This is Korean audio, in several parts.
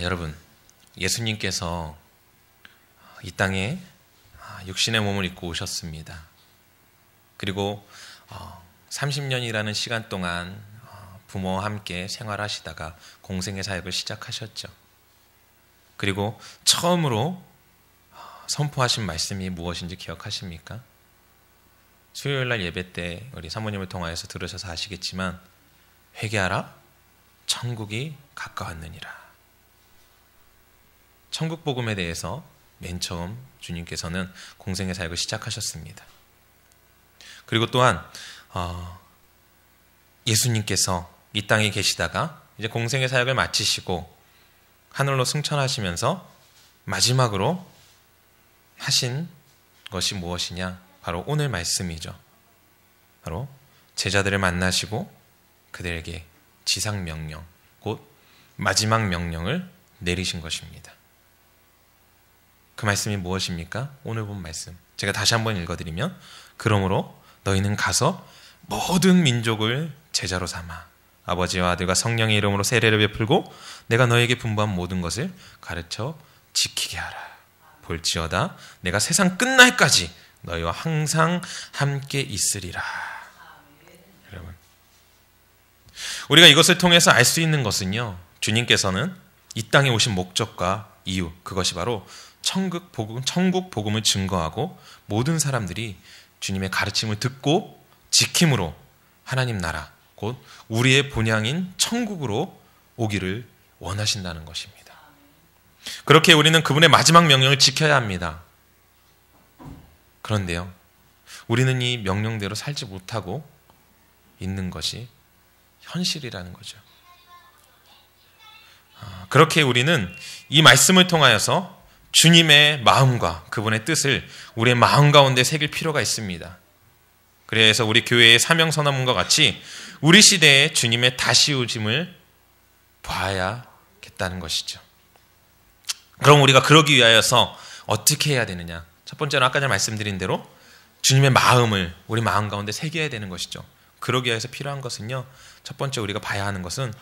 여러분, 예수님께서 이 땅에 육신의 몸을 입고 오셨습니다. 그리고 30년이라는 시간 동안 부모와 함께 생활하시다가 공생의 사역을 시작하셨죠. 그리고 처음으로 선포하신 말씀이 무엇인지 기억하십니까? 수요일날 예배 때 우리 사모님을 통하여서 들으셔서 아시겠지만, 회개하라, 천국이 가까웠느니라. 천국 복음에 대해서 맨 처음 주님께서는 공생의 사역을 시작하셨습니다. 그리고 또한 예수님께서 이 땅에 계시다가 이제 공생의 사역을 마치시고 하늘로 승천하시면서 마지막으로 하신 것이 무엇이냐? 바로 오늘 말씀이죠. 바로 제자들을 만나시고 그들에게 지상명령, 곧 마지막 명령을 내리신 것입니다. 그 말씀이 무엇입니까? 오늘 본 말씀 제가 다시 한번 읽어드리면, 그러므로 너희는 가서 모든 민족을 제자로 삼아 아버지와 아들과 성령의 이름으로 세례를 베풀고 내가 너에게 분부한 모든 것을 가르쳐 지키게 하라. 볼지어다 내가 세상 끝날까지 너희와 항상 함께 있으리라. 여러분, 우리가 이것을 통해서 알 수 있는 것은요, 주님께서는 이 땅에 오신 목적과 이유, 그것이 바로 천국 복음을 증거하고 모든 사람들이 주님의 가르침을 듣고 지킴으로 하나님 나라, 곧 우리의 본향인 천국으로 오기를 원하신다는 것입니다. 그렇게 우리는 그분의 마지막 명령을 지켜야 합니다. 그런데요, 우리는 이 명령대로 살지 못하고 있는 것이 현실이라는 거죠. 그렇게 우리는 이 말씀을 통하여서 주님의 마음과 그분의 뜻을 우리의 마음 가운데 새길 필요가 있습니다. 그래서 우리 교회의 사명선언문과 같이 우리 시대의 주님의 다시 오심을 봐야겠다는 것이죠. 그럼 우리가 그러기 위하여서 어떻게 해야 되느냐? 첫 번째로 아까 전에 말씀드린 대로 주님의 마음을 우리 마음 가운데 새겨야 되는 것이죠. 그러기 위해서 필요한 것은요, 첫 번째 우리가 봐야 하는 것은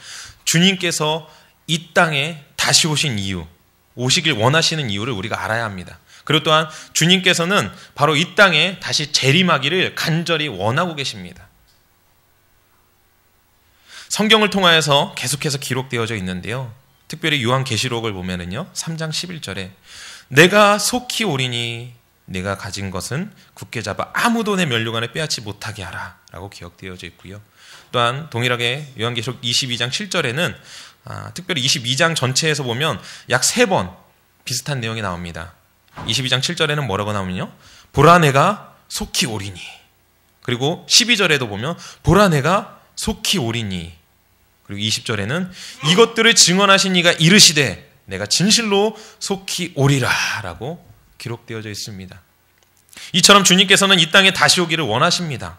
주님께서 이 땅에 다시 오신 이유, 오시길 원하시는 이유를 우리가 알아야 합니다. 그리고 또한 주님께서는 바로 이 땅에 다시 재림하기를 간절히 원하고 계십니다. 성경을 통하여서 계속해서 기록되어져 있는데요, 특별히 요한계시록을 보면은요, 3장 11절에 내가 속히 오리니 내가 가진 것은 굳게 잡아 아무도 내 면류관을 빼앗지 못하게 하라 라고 기록되어져 있고요. 또한 동일하게 요한계시록 22장 7절에는 특별히 22장 전체에서 보면 약 3번 비슷한 내용이 나옵니다. 22장 7절에는 뭐라고 나오면요, 보라 내가 속히 오리니. 그리고 12절에도 보면 보라 내가 속히 오리니. 그리고 20절에는 이것들을 증언하신 이가 이르시되 내가 진실로 속히 오리라 라고 기록되어져 있습니다. 이처럼 주님께서는 이 땅에 다시 오기를 원하십니다.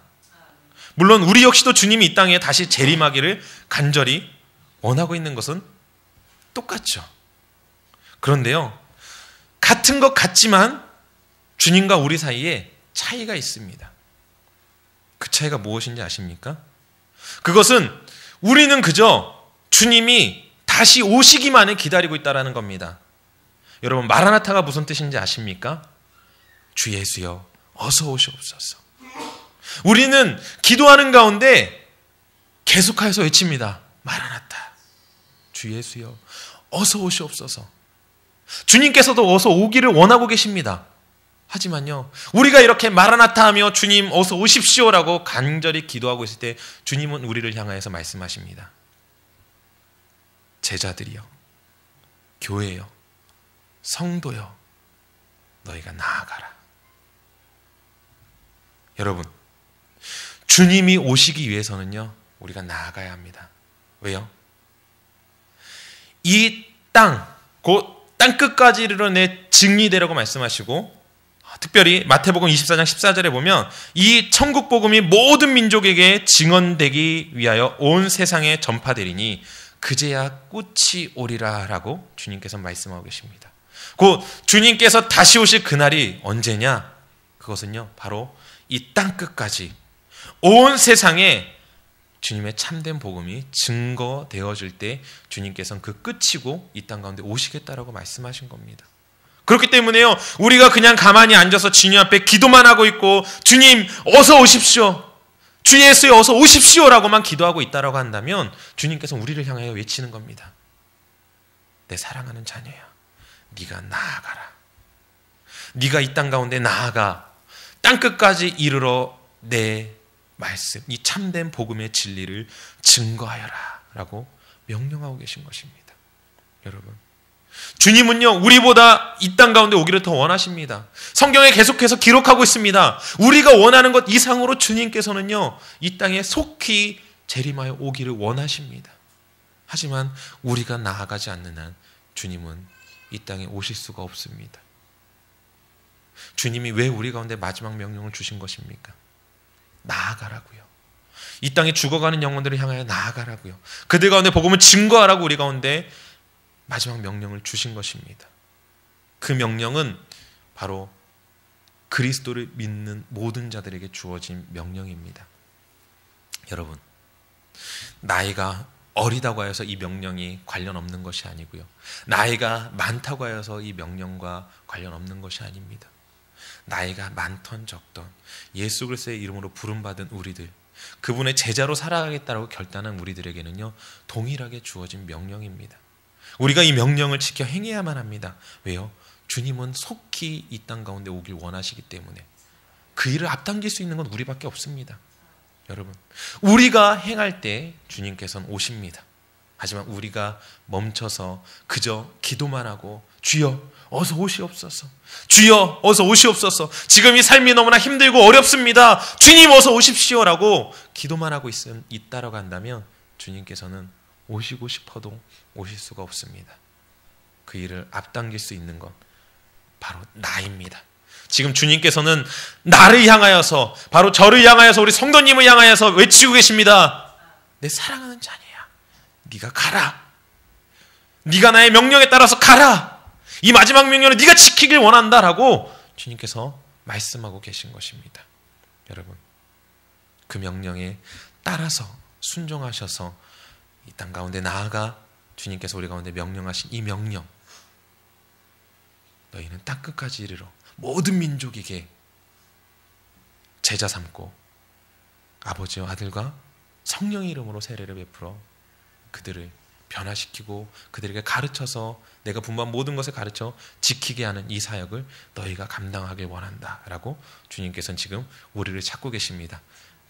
물론 우리 역시도 주님이 이 땅에 다시 재림하기를 간절히 원하고 있는 것은 똑같죠. 그런데요, 같은 것 같지만 주님과 우리 사이에 차이가 있습니다. 그 차이가 무엇인지 아십니까? 그것은 우리는 그저 주님이 다시 오시기만을 기다리고 있다는 겁니다. 여러분, 마라나타가 무슨 뜻인지 아십니까? 주 예수여 어서 오시옵소서. 우리는 기도하는 가운데 계속해서 외칩니다. 마라나타, 주 예수여 어서 오시옵소서. 주님께서도 어서 오기를 원하고 계십니다. 하지만요, 우리가 이렇게 마라나타 하며 주님 어서 오십시오라고 간절히 기도하고 있을 때 주님은 우리를 향하여서 말씀하십니다. 제자들이여, 교회여, 성도여, 너희가 나아가라. 여러분, 주님이 오시기 위해서는요, 우리가 나아가야 합니다. 왜요? 이 땅, 곧 땅끝까지 이르러 내 증리되라고 말씀하시고, 특별히 마태복음 24장 14절에 보면 이 천국 복음이 모든 민족에게 증언되기 위하여 온 세상에 전파되리니 그제야 꽃이 오리라 라고 주님께서 말씀하고 계십니다. 곧 주님께서 다시 오실 그날이 언제냐? 그것은요, 바로 이 땅끝까지 온 세상에 주님의 참된 복음이 증거되어질 때 주님께서는 그 끝이고 이 땅 가운데 오시겠다라고 말씀하신 겁니다. 그렇기 때문에요, 우리가 그냥 가만히 앉아서 주님 앞에 기도만 하고 있고 주님 어서 오십시오, 주 예수여 어서 오십시오라고만 기도하고 있다라고 한다면 주님께서 우리를 향하여 외치는 겁니다. 내 사랑하는 자녀야, 네가 나아가라. 네가 이 땅 가운데 나아가 땅끝까지 이르러 내 말씀, 이 참된 복음의 진리를 증거하여라 라고 명령하고 계신 것입니다. 여러분, 주님은요 우리보다 이 땅 가운데 오기를 더 원하십니다. 성경에 계속해서 기록하고 있습니다. 우리가 원하는 것 이상으로 주님께서는요 이 땅에 속히 재림하여 오기를 원하십니다. 하지만 우리가 나아가지 않는 한 주님은 이 땅에 오실 수가 없습니다. 주님이 왜 우리 가운데 마지막 명령을 주신 것입니까? 나아가라고요. 이 땅에 죽어가는 영혼들을 향하여 나아가라고요. 그들 가운데 복음을 증거하라고 우리 가운데 마지막 명령을 주신 것입니다. 그 명령은 바로 그리스도를 믿는 모든 자들에게 주어진 명령입니다. 여러분, 나이가 어리다고 하여서 이 명령이 관련 없는 것이 아니고요, 나이가 많다고 하여서 이 명령과 관련 없는 것이 아닙니다. 나이가 많던 적던 예수 그리스도의 이름으로 부름받은 우리들, 그분의 제자로 살아가겠다고 결단한 우리들에게는요 동일하게 주어진 명령입니다. 우리가 이 명령을 지켜 행해야만 합니다. 왜요? 주님은 속히 이 땅 가운데 오길 원하시기 때문에 그 일을 앞당길 수 있는 건 우리밖에 없습니다. 여러분, 우리가 행할 때 주님께서는 오십니다. 하지만 우리가 멈춰서 그저 기도만 하고 주여 어서 오시옵소서, 주여 어서 오시옵소서, 지금 이 삶이 너무나 힘들고 어렵습니다, 주님 어서 오십시오라고 기도만 하고 있다라고 한다면 주님께서는 오시고 싶어도 오실 수가 없습니다. 그 일을 앞당길 수 있는 건 바로 나입니다. 지금 주님께서는 나를 향하여서, 바로 저를 향하여서, 우리 성도님을 향하여서 외치고 계십니다. 내 사랑하는 자녀야, 네가 가라. 네가 나의 명령에 따라서 가라. 이 마지막 명령을 네가 지키길 원한다라고 주님께서 말씀하고 계신 것입니다. 여러분, 그 명령에 따라서 순종하셔서 이 땅 가운데 나아가 주님께서 우리 가운데 명령하신 이 명령, 너희는 땅 끝까지 이르러 모든 민족에게 제자 삼고 아버지와 아들과 성령의 이름으로 세례를 베풀어 그들을 변화시키고 그들에게 가르쳐서 내가 분부한 모든 것을 가르쳐 지키게 하는 이 사역을 너희가 감당하길 원한다라고 주님께서는 지금 우리를 찾고 계십니다.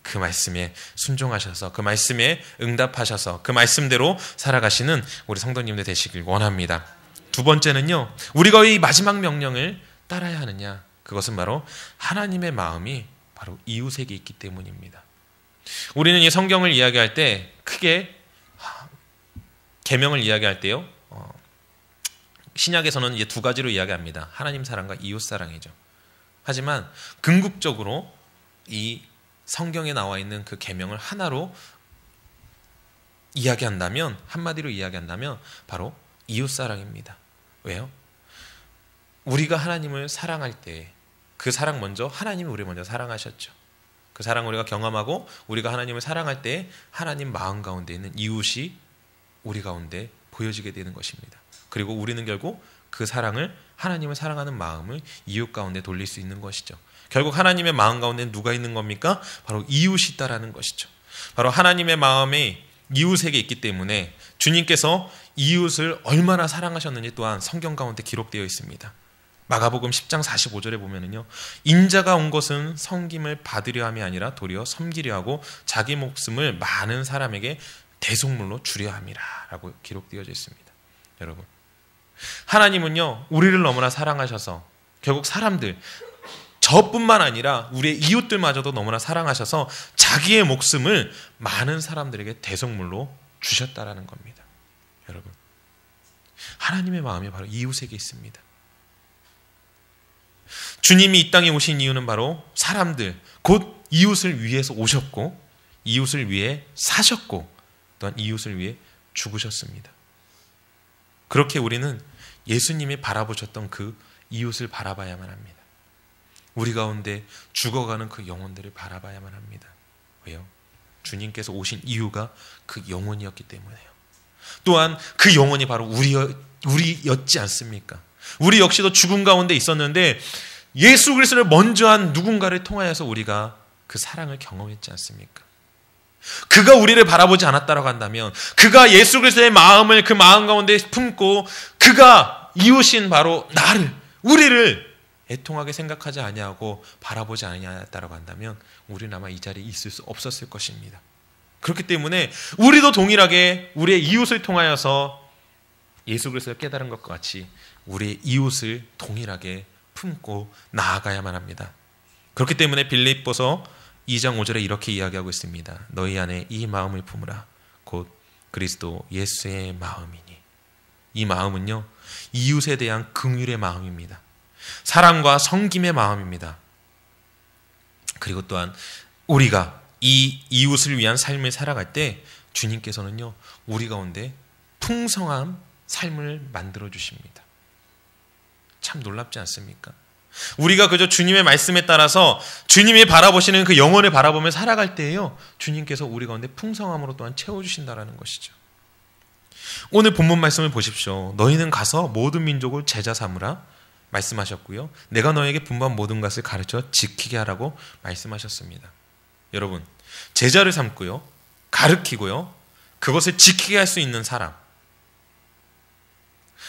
그 말씀에 순종하셔서 그 말씀에 응답하셔서 그 말씀대로 살아가시는 우리 성도님들 되시길 원합니다. 두 번째는요, 우리가 이 마지막 명령을 따라야 하느냐, 그것은 바로 하나님의 마음이 바로 이웃에게 있기 때문입니다. 우리는 이 성경을 이야기할 때 크게 계명을 이야기할 때요, 신약에서는 이제 두 가지로 이야기합니다. 하나님 사랑과 이웃 사랑이죠. 하지만 궁극적으로 이 성경에 나와 있는 그 계명을 하나로 이야기한다면, 한마디로 이야기한다면 바로 이웃 사랑입니다. 왜요? 우리가 하나님을 사랑할 때 그 사랑 먼저 하나님이 우리 먼저 사랑하셨죠. 그 사랑 우리가 경험하고 우리가 하나님을 사랑할 때 하나님 마음 가운데 있는 이웃이 우리 가운데 보여지게 되는 것입니다. 그리고 우리는 결국 그 사랑을, 하나님을 사랑하는 마음을 이웃 가운데 돌릴 수 있는 것이죠. 결국 하나님의 마음 가운데 누가 있는 겁니까? 바로 이웃이 있다라는 것이죠. 바로 하나님의 마음이 이웃에게 있기 때문에 주님께서 이웃을 얼마나 사랑하셨는지 또한 성경 가운데 기록되어 있습니다. 마가복음 10장 45절에 보면은요, 인자가 온 것은 섬김을 받으려 함이 아니라 도리어 섬기려 하고 자기 목숨을 많은 사람에게 대속물로 주려 함이라 라고 기록되어져 있습니다. 여러분, 하나님은요 우리를 너무나 사랑하셔서 결국 사람들, 저뿐만 아니라 우리의 이웃들마저도 너무나 사랑하셔서 자기의 목숨을 많은 사람들에게 대속물로 주셨다라는 겁니다. 여러분, 하나님의 마음이 바로 이웃에게 있습니다. 주님이 이 땅에 오신 이유는 바로 사람들, 곧 이웃을 위해서 오셨고 이웃을 위해 사셨고 또한 이웃을 위해 죽으셨습니다. 그렇게 우리는 예수님이 바라보셨던 그 이웃을 바라봐야만 합니다. 우리 가운데 죽어가는 그 영혼들을 바라봐야만 합니다. 왜요? 주님께서 오신 이유가 그 영혼이었기 때문에요. 또한 그 영혼이 바로 우리였지 않습니까? 우리 역시도 죽음 가운데 있었는데 예수 그리스도를 먼저 한 누군가를 통하여서 우리가 그 사랑을 경험했지 않습니까? 그가 우리를 바라보지 않았다라고 한다면, 그가 예수 그리스도의 마음을 그 마음 가운데 품고 그가 이웃인 바로 나를, 우리를 애통하게 생각하지 아니하고 바라보지 아니하였다라고 한다면 우리는 아마 이 자리에 있을 수 없었을 것입니다. 그렇기 때문에 우리도 동일하게 우리의 이웃을 통하여서 예수 그리스도를 깨달은 것과 같이 우리의 이웃을 동일하게 품고 나아가야만 합니다. 그렇기 때문에 빌립보서 2장 5절에 이렇게 이야기하고 있습니다. 너희 안에 이 마음을 품으라. 곧 그리스도 예수의 마음이니. 이 마음은요, 이웃에 대한 긍휼의 마음입니다. 사랑과 섬김의 마음입니다. 그리고 또한 우리가 이 이웃을 위한 삶을 살아갈 때 주님께서는요, 우리 가운데 풍성한 삶을 만들어 주십니다. 참 놀랍지 않습니까? 우리가 그저 주님의 말씀에 따라서 주님이 바라보시는 그 영혼을 바라보며 살아갈 때에요, 주님께서 우리 가운데 풍성함으로 또한 채워주신다는 것이죠. 오늘 본문 말씀을 보십시오. 너희는 가서 모든 민족을 제자 삼으라 말씀하셨고요, 내가 너에게 분부한 모든 것을 가르쳐 지키게 하라고 말씀하셨습니다. 여러분, 제자를 삼고요, 가르치고요, 그것을 지키게 할 수 있는 사람,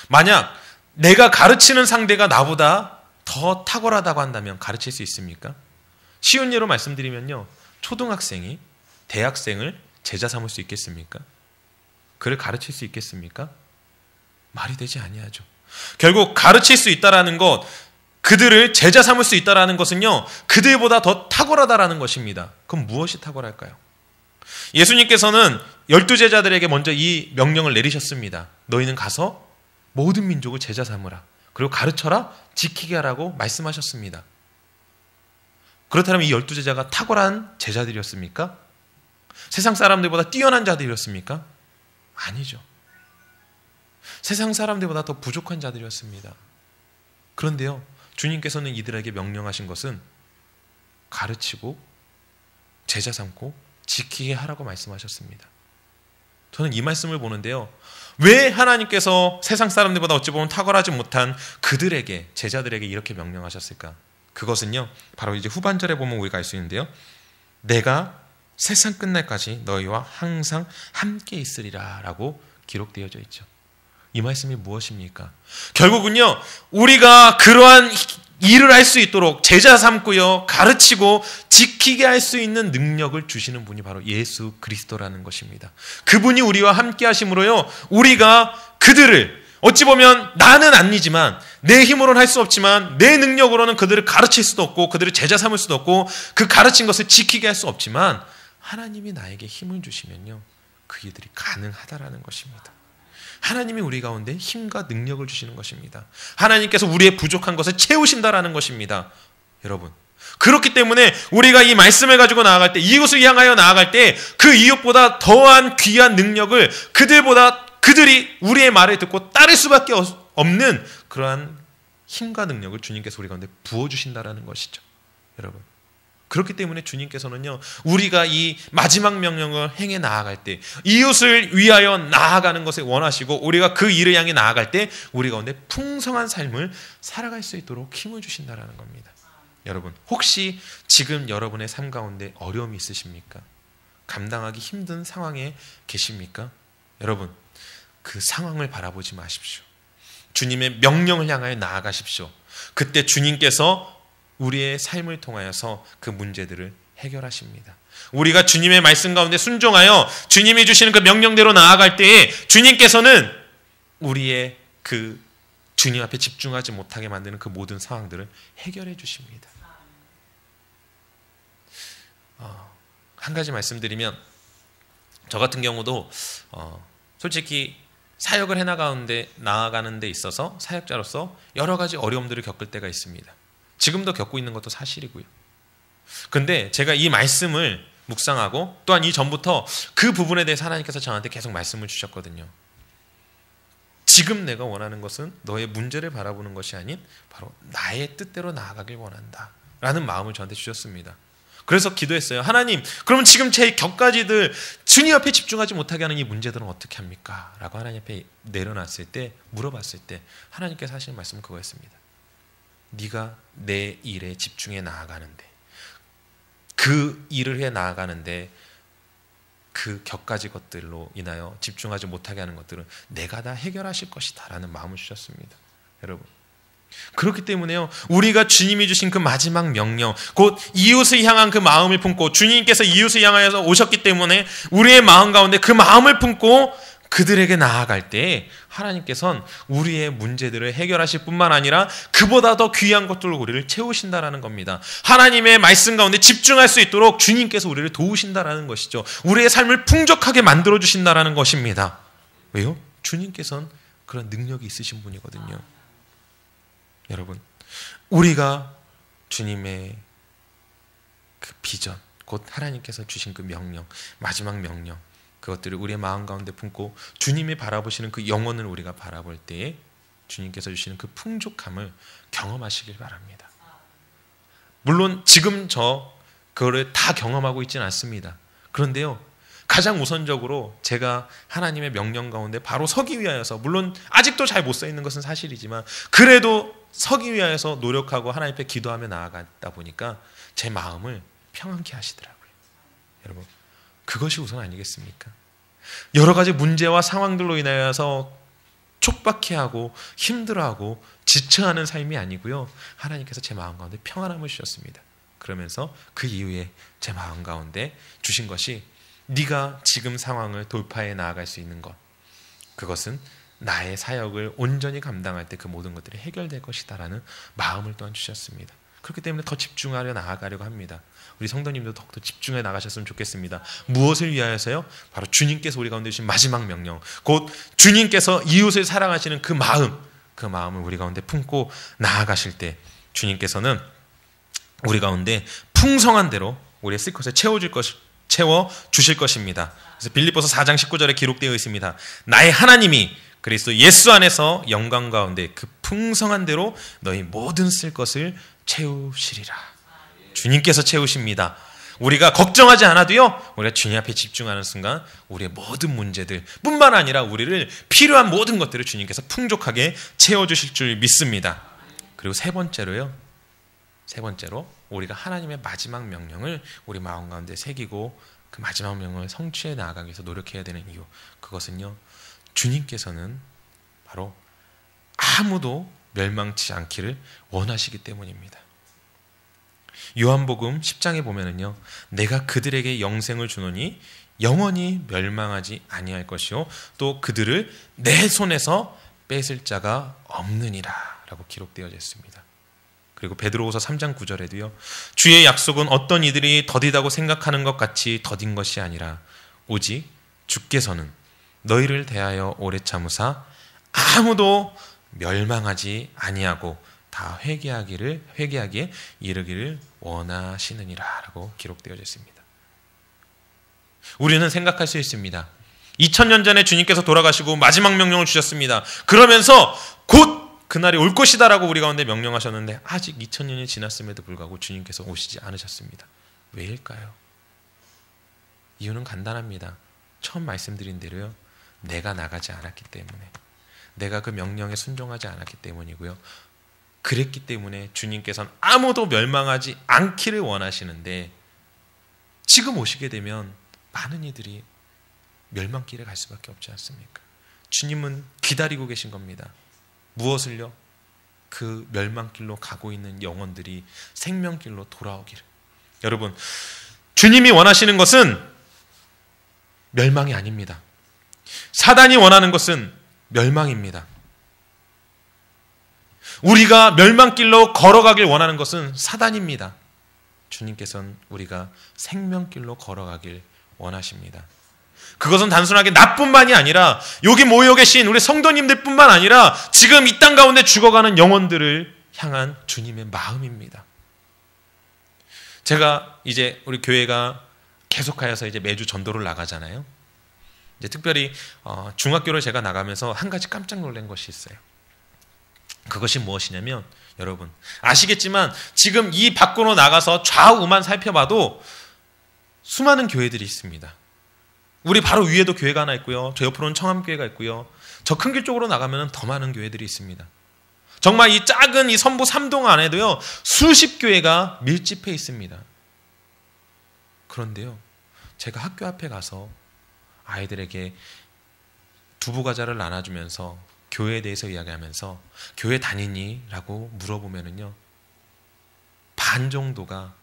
만약 내가 가르치는 상대가 나보다 더 탁월하다고 한다면 가르칠 수 있습니까? 쉬운 예로 말씀드리면요, 초등학생이 대학생을 제자 삼을 수 있겠습니까? 그를 가르칠 수 있겠습니까? 말이 되지 아니하죠. 결국 가르칠 수 있다라는 것, 그들을 제자 삼을 수 있다라는 것은요, 그들보다 더 탁월하다라는 것입니다. 그럼 무엇이 탁월할까요? 예수님께서는 12제자들에게 먼저 이 명령을 내리셨습니다. 너희는 가서 모든 민족을 제자 삼으라. 그리고 가르쳐라, 지키게 하라고 말씀하셨습니다. 그렇다면 이 12제자가 탁월한 제자들이었습니까? 세상 사람들보다 뛰어난 자들이었습니까? 아니죠. 세상 사람들보다 더 부족한 자들이었습니다. 그런데요, 주님께서는 이들에게 명령하신 것은 가르치고 제자 삼고 지키게 하라고 말씀하셨습니다. 저는 이 말씀을 보는데요, 왜 하나님께서 세상 사람들보다 어찌 보면 탁월하지 못한 그들에게, 제자들에게 이렇게 명령하셨을까? 그것은요, 바로 이제 후반절에 보면 우리가 알 수 있는데요, 내가 세상 끝날까지 너희와 항상 함께 있으리라 라고 기록되어져 있죠. 이 말씀이 무엇입니까? 결국은요, 우리가 그러한 일을 할 수 있도록 제자 삼고요, 가르치고 지키게 할 수 있는 능력을 주시는 분이 바로 예수 그리스도라는 것입니다. 그분이 우리와 함께 하심으로요, 우리가 그들을, 어찌 보면 나는 아니지만, 내 힘으로는 할 수 없지만, 내 능력으로는 그들을 가르칠 수도 없고 그들을 제자 삼을 수도 없고 그 가르친 것을 지키게 할 수 없지만, 하나님이 나에게 힘을 주시면요, 그 일들이 가능하다라는 것입니다. 하나님이 우리 가운데 힘과 능력을 주시는 것입니다. 하나님께서 우리의 부족한 것을 채우신다라는 것입니다. 여러분, 그렇기 때문에 우리가 이 말씀을 가지고 나아갈 때, 이웃을 향하여 나아갈 때 그 이웃보다 더한 귀한 능력을, 그들이 우리의 말을 듣고 따를 수밖에 없는 그러한 힘과 능력을 주님께서 우리 가운데 부어주신다라는 것이죠. 여러분, 그렇기 때문에 주님께서는요, 우리가 이 마지막 명령을 행해 나아갈 때, 이웃을 위하여 나아가는 것을 원하시고 우리가 그 일을 향해 나아갈 때 우리 가운데 풍성한 삶을 살아갈 수 있도록 힘을 주신다라는 겁니다. 여러분, 혹시 지금 여러분의 삶 가운데 어려움이 있으십니까? 감당하기 힘든 상황에 계십니까? 여러분, 그 상황을 바라보지 마십시오. 주님의 명령을 향하여 나아가십시오. 그때 주님께서 우리의 삶을 통하여서 그 문제들을 해결하십니다. 우리가 주님의 말씀 가운데 순종하여 주님이 주시는 그 명령대로 나아갈 때에 주님께서는 우리의 그 주님 앞에 집중하지 못하게 만드는 그 모든 상황들을 해결해 주십니다. 한 가지 말씀드리면, 저 같은 경우도 솔직히 사역을 나아가는 데 있어서 사역자로서 여러 가지 어려움들을 겪을 때가 있습니다. 지금도 겪고 있는 것도 사실이고요. 근데 제가 이 말씀을 묵상하고 또한 이전부터 그 부분에 대해서 하나님께서 저한테 계속 말씀을 주셨거든요. 지금 내가 원하는 것은 너의 문제를 바라보는 것이 아닌 바로 나의 뜻대로 나아가길 원한다 라는 마음을 저한테 주셨습니다. 그래서 기도했어요. 하나님, 그러면 지금 제 격가지들 주님 앞에 집중하지 못하게 하는 이 문제들은 어떻게 합니까? 라고 하나님 앞에 내려놨을 때, 물어봤을 때 하나님께서 하시는 말씀은 그거였습니다. 네가 내 일에 집중해 나아가는데, 그 일을 해 나아가는데 그 격가지 것들로 인하여 집중하지 못하게 하는 것들은 내가 다 해결하실 것이다 라는 마음을 주셨습니다. 여러분, 그렇기 때문에요, 우리가 주님이 주신 그 마지막 명령, 곧 이웃을 향한 그 마음을 품고, 주님께서 이웃을 향하여서 오셨기 때문에 우리의 마음 가운데 그 마음을 품고 그들에게 나아갈 때 하나님께서는 우리의 문제들을 해결하실 뿐만 아니라 그보다 더 귀한 것들로 우리를 채우신다라는 겁니다. 하나님의 말씀 가운데 집중할 수 있도록 주님께서 우리를 도우신다라는 것이죠. 우리의 삶을 풍족하게 만들어 주신다라는 것입니다. 왜요? 주님께서는 그런 능력이 있으신 분이거든요. 여러분, 우리가 주님의 그 비전, 곧 하나님께서 주신 그 명령, 마지막 명령, 그것들을 우리의 마음 가운데 품고 주님이 바라보시는 그 영혼을 우리가 바라볼 때에 주님께서 주시는 그 풍족함을 경험하시길 바랍니다. 물론 지금 그거를 다 경험하고 있지는 않습니다. 그런데요, 가장 우선적으로 제가 하나님의 명령 가운데 바로 서기 위하여서, 물론 아직도 잘 못 서 있는 것은 사실이지만 그래도 서기 위하여서 노력하고 하나님 앞에 기도하며 나아가다 보니까 제 마음을 평안케 하시더라고요. 여러분, 그것이 우선 아니겠습니까? 여러 가지 문제와 상황들로 인하여서 촉박해하고 힘들어하고 지쳐하는 삶이 아니고요, 하나님께서 제 마음 가운데 평안함을 주셨습니다. 그러면서 그 이후에 제 마음 가운데 주신 것이, 네가 지금 상황을 돌파해 나아갈 수 있는 것, 그것은 나의 사역을 온전히 감당할 때 그 모든 것들이 해결될 것이다 라는 마음을 또한 주셨습니다. 그렇기 때문에 더 집중하려 나아가려고 합니다. 우리 성도님도 더욱더 집중해 나가셨으면 좋겠습니다. 무엇을 위하여서요? 바로 주님께서 우리 가운데 주신 마지막 명령, 곧 주님께서 이웃을 사랑하시는 그 마음을 우리 가운데 품고 나아가실 때 주님께서는 우리 가운데 풍성한 대로 우리의 쓸 것을 채워 주실 것입니다. 그래서 빌립보서 4장 19절에 기록되어 있습니다. 나의 하나님이 그리스도 예수 안에서 영광 가운데 그 풍성한 대로 너희 모든 쓸 것을 채우시리라. 주님께서 채우십니다. 우리가 걱정하지 않아도요, 우리가 주님 앞에 집중하는 순간 우리의 모든 문제들 뿐만 아니라 우리를 필요한 모든 것들을 주님께서 풍족하게 채워주실 줄 믿습니다. 그리고 세 번째로 우리가 하나님의 마지막 명령을 우리 마음 가운데 새기고 그 마지막 명령을 성취해 나아가기 위해서 노력해야 되는 이유, 그것은요, 주님께서는 바로 아무도 멸망치 않기를 원하시기 때문입니다. 요한복음 10장에 보면은요, 내가 그들에게 영생을 주노니 영원히 멸망하지 아니할 것이요 또 그들을 내 손에서 뺏을 자가 없느니라 라고 기록되어져 있습니다. 그리고 베드로후서 3장 9절에도요, 주의 약속은 어떤 이들이 더디다고 생각하는 것 같이 더딘 것이 아니라 오직 주께서는 너희를 대하여 오래 참으사 아무도 멸망하지 아니하고 다 회개하기에 이르기를 원하시느니라 라고 기록되어져 있습니다. 우리는 생각할 수 있습니다. 2000년 전에 주님께서 돌아가시고 마지막 명령을 주셨습니다. 그러면서 곧 그날이 올 것이다 라고 우리 가운데 명령하셨는데 아직 2000년이 지났음에도 불구하고 주님께서 오시지 않으셨습니다. 왜일까요? 이유는 간단합니다. 처음 말씀드린 대로요, 내가 나가지 않았기 때문에, 내가 그 명령에 순종하지 않았기 때문이고요, 그랬기 때문에 주님께서는 아무도 멸망하지 않기를 원하시는데 지금 오시게 되면 많은 이들이 멸망길에 갈 수밖에 없지 않습니까? 주님은 기다리고 계신 겁니다. 무엇을요? 그 멸망길로 가고 있는 영혼들이 생명길로 돌아오기를. 여러분, 주님이 원하시는 것은 멸망이 아닙니다. 사단이 원하는 것은 멸망입니다. 우리가 멸망길로 걸어가길 원하는 것은 사단입니다. 주님께서는 우리가 생명길로 걸어가길 원하십니다. 그것은 단순하게 나뿐만이 아니라 여기 모여 계신 우리 성도님들 뿐만 아니라 지금 이 땅 가운데 죽어가는 영혼들을 향한 주님의 마음입니다. 제가 이제 우리 교회가 계속하여서 이제 매주 전도를 나가잖아요. 이제 특별히 중학교를 제가 나가면서 한 가지 깜짝 놀란 것이 있어요. 그것이 무엇이냐면 여러분 아시겠지만 지금 이 밖으로 나가서 좌우만 살펴봐도 수많은 교회들이 있습니다. 우리 바로 위에도 교회가 하나 있고요. 저 옆으로는 청암교회가 있고요. 저 큰 길 쪽으로 나가면 더 많은 교회들이 있습니다. 정말 이 작은 이 선부 3동 안에도요. 수십 교회가 밀집해 있습니다. 그런데요. 제가 학교 앞에 가서 아이들에게 두부과자를 나눠주면서 교회에 대해서 이야기하면서 교회 다니니? 라고 물어보면은요. 반 정도가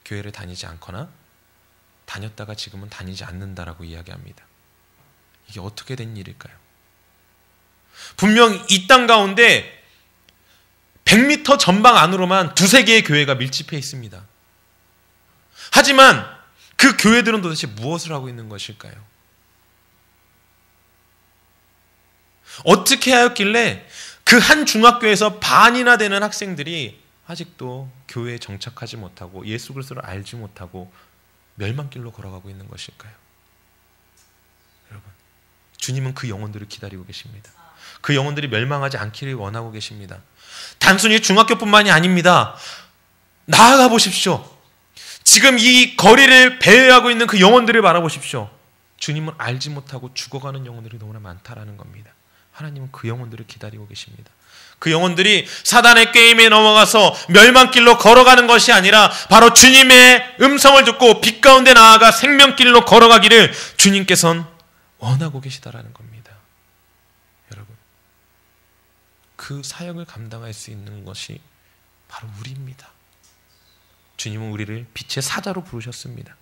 교회를 다니지 않거나 다녔다가 지금은 다니지 않는다라고 이야기합니다. 이게 어떻게 된 일일까요? 분명 이 땅 가운데 100m 전방 안으로만 두세 개의 교회가 밀집해 있습니다. 하지만 그 교회들은 도대체 무엇을 하고 있는 것일까요? 어떻게 하였길래 그 한 중학교에서 반이나 되는 학생들이 아직도 교회에 정착하지 못하고 예수 그리스도를 알지 못하고 멸망길로 걸어가고 있는 것일까요? 여러분, 주님은 그 영혼들을 기다리고 계십니다. 그 영혼들이 멸망하지 않기를 원하고 계십니다. 단순히 중학교뿐만이 아닙니다. 나아가 보십시오. 지금 이 거리를 배회하고 있는 그 영혼들을 바라보십시오. 주님은 알지 못하고 죽어가는 영혼들이 너무나 많다라는 겁니다. 하나님은 그 영혼들을 기다리고 계십니다. 그 영혼들이 사단의 게임에 넘어가서 멸망길로 걸어가는 것이 아니라 바로 주님의 음성을 듣고 빛 가운데 나아가 생명길로 걸어가기를 주님께서는 원하고 계시다라는 겁니다. 여러분, 그 사역을 감당할 수 있는 것이 바로 우리입니다. 주님은 우리를 빛의 사자로 부르셨습니다.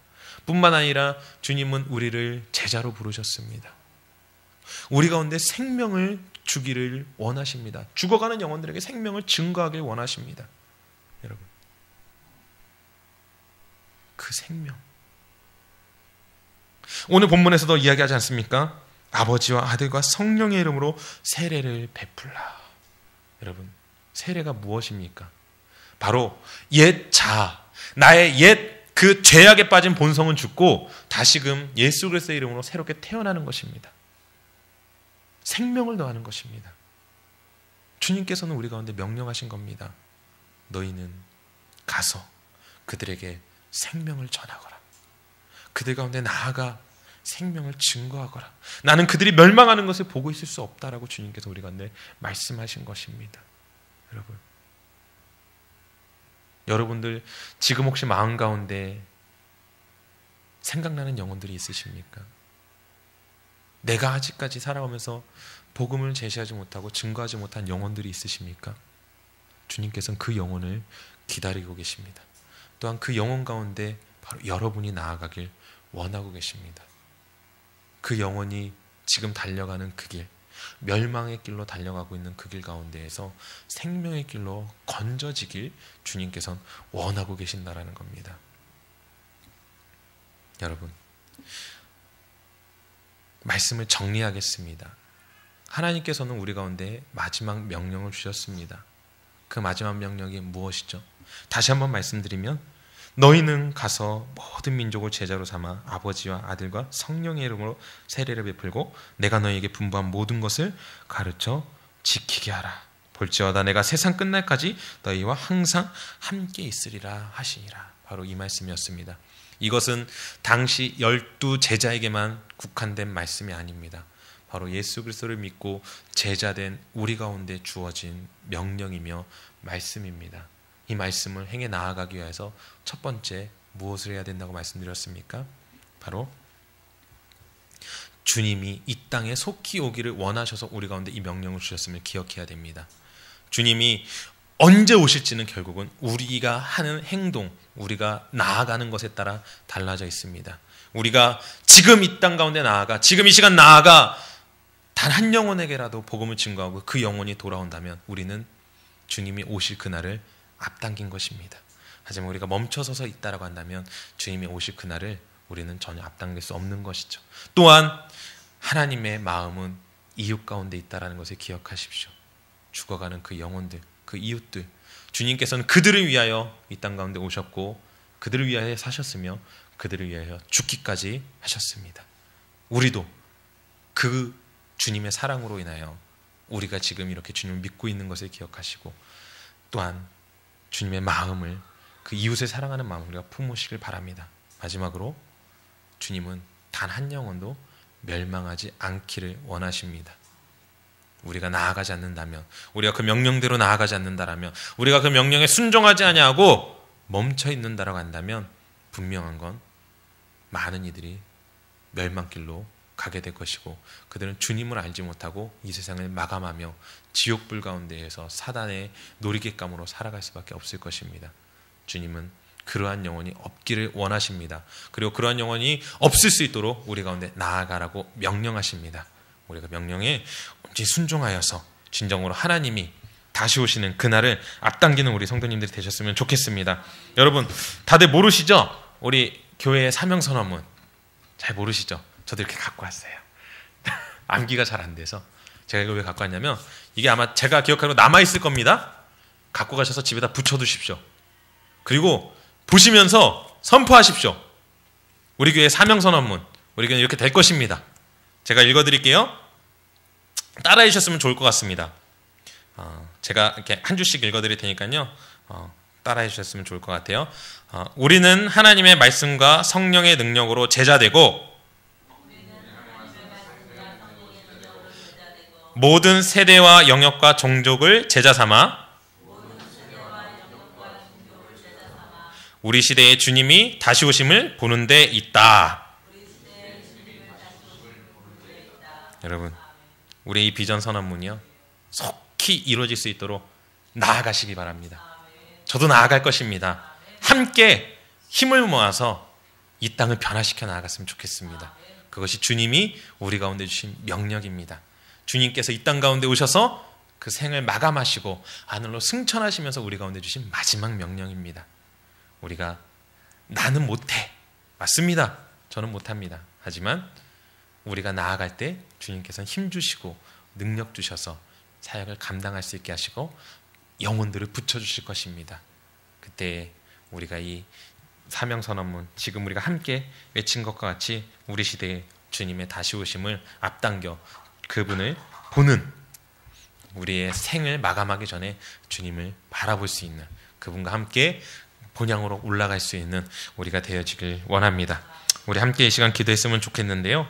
뿐만 아니라 주님은 우리를 제자로 부르셨습니다. 우리 가운데 생명을 주기를 원하십니다. 죽어가는 영혼들에게 생명을 증거하길 원하십니다. 여러분, 그 생명, 오늘 본문에서도 이야기하지 않습니까? 아버지와 아들과 성령의 이름으로 세례를 베풀라. 여러분, 세례가 무엇입니까? 바로 옛 자아, 나의 옛 그 죄악에 빠진 본성은 죽고 다시금 예수 그리스도의 이름으로 새롭게 태어나는 것입니다. 생명을 더하는 것입니다. 주님께서는 우리 가운데 명령하신 겁니다. 너희는 가서 그들에게 생명을 전하거라. 그들 가운데 나아가 생명을 증거하거라. 나는 그들이 멸망하는 것을 보고 있을 수 없다라고 주님께서 우리 가운데 말씀하신 것입니다. 여러분, 여러분들 지금 혹시 마음 가운데 생각나는 영혼들이 있으십니까? 내가 아직까지 살아오면서 복음을 제시하지 못하고 증거하지 못한 영혼들이 있으십니까? 주님께서는 그 영혼을 기다리고 계십니다. 또한 그 영혼 가운데 바로 여러분이 나아가길 원하고 계십니다. 그 영혼이 지금 달려가는 그 길, 멸망의 길로 달려가고 있는 그 길 가운데에서 생명의 길로 건져지길 주님께서는 원하고 계신다라는 겁니다. 여러분, 말씀을 정리하겠습니다. 하나님께서는 우리 가운데 마지막 명령을 주셨습니다. 그 마지막 명령이 무엇이죠? 다시 한번 말씀드리면 너희는 가서 모든 민족을 제자로 삼아 아버지와 아들과 성령의 이름으로 세례를 베풀고 내가 너희에게 분부한 모든 것을 가르쳐 지키게 하라. 볼지어다 내가 세상 끝날까지 너희와 항상 함께 있으리라 하시니라. 바로 이 말씀이었습니다. 이것은 당시 12 제자에게만 국한된 말씀이 아닙니다. 바로 예수 그리스도를 믿고 제자된 우리 가운데 주어진 명령이며 말씀입니다. 이 말씀을 행해 나아가기 위해서 첫 번째 무엇을 해야 된다고 말씀드렸습니까? 바로 주님이 이 땅에 속히 오기를 원하셔서 우리 가운데 이 명령을 주셨음을 기억해야 됩니다. 주님이 언제 오실지는 결국은 우리가 하는 행동, 우리가 나아가는 것에 따라 달라져 있습니다. 우리가 지금 이 땅 가운데 나아가, 지금 이 시간 나아가 단 한 영혼에게라도 복음을 증거하고 그 영혼이 돌아온다면 우리는 주님이 오실 그날을 앞당긴 것입니다. 하지만 우리가 멈춰서서 있다라고 한다면 주님이 오실 그날을 우리는 전혀 앞당길 수 없는 것이죠. 또한 하나님의 마음은 이웃 가운데 있다라는 것을 기억하십시오. 죽어가는 그 영혼들, 그 이웃들, 주님께서는 그들을 위하여 이 땅 가운데 오셨고 그들을 위하여 사셨으며 그들을 위하여 죽기까지 하셨습니다. 우리도 그 주님의 사랑으로 인하여 우리가 지금 이렇게 주님을 믿고 있는 것을 기억하시고 또한 주님의 마음을, 그 이웃을 사랑하는 마음을 우리가 품으시길 바랍니다. 마지막으로 주님은 단 한 영혼도 멸망하지 않기를 원하십니다. 우리가 나아가지 않는다면, 우리가 그 명령대로 나아가지 않는다라면, 우리가 그 명령에 순종하지 아니하고 멈춰 있는다라고 한다면 분명한 건 많은 이들이 멸망길로 가게 될 것이고 그들은 주님을 알지 못하고 이 세상을 마감하며 지옥불 가운데에서 사단의 놀이객감으로 살아갈 수밖에 없을 것입니다. 주님은 그러한 영혼이 없기를 원하십니다. 그리고 그러한 영혼이 없을 수 있도록 우리 가운데 나아가라고 명령하십니다. 우리가 명령에 온전히 순종하여서 진정으로 하나님이 다시 오시는 그날을 앞당기는 우리 성도님들이 되셨으면 좋겠습니다. 여러분 다들 모르시죠? 우리 교회의 사명선언문 잘 모르시죠? 저도 이렇게 갖고 왔어요. 암기가 잘 안 돼서 제가 이걸 왜 갖고 왔냐면 이게 아마 제가 기억하는 남아있을 겁니다. 갖고 가셔서 집에다 붙여두십시오. 그리고 보시면서 선포하십시오. 우리 교회 사명선언문, 우리 교회는 이렇게 될 것입니다. 제가 읽어드릴게요. 따라해 주셨으면 좋을 것 같습니다. 제가 이렇게 한 줄씩 읽어드릴 테니까요. 따라해 주셨으면 좋을 것 같아요. 우리는 하나님의 말씀과 성령의 능력으로 제자되고 모든 세대와 영역과 종족을 제자 삼아 우리 시대의 주님이 다시 오심을 보는 데 있다. 여러분, 우리 이 비전 선언문이요 속히 이루어질 수 있도록 나아가시기 바랍니다. 저도 나아갈 것입니다. 함께 힘을 모아서 이 땅을 변화시켜 나아갔으면 좋겠습니다. 그것이 주님이 우리 가운데 주신 명령입니다. 주님께서 이 땅 가운데 오셔서 그 생을 마감하시고 하늘로 승천하시면서 우리 가운데 주신 마지막 명령입니다. 우리가 나는 못해. 맞습니다. 저는 못합니다. 하지만 우리가 나아갈 때 주님께서는 힘 주시고 능력 주셔서 사역을 감당할 수 있게 하시고 영혼들을 붙여주실 것입니다. 그때 우리가 이 사명선언문 지금 우리가 함께 외친 것과 같이 우리 시대의 주님의 다시 오심을 앞당겨 그분을 보는 우리의 생을 마감하기 전에 주님을 바라볼 수 있는 그분과 함께 본향으로 올라갈 수 있는 우리가 되어지길 원합니다. 우리 함께 이 시간 기도했으면 좋겠는데요.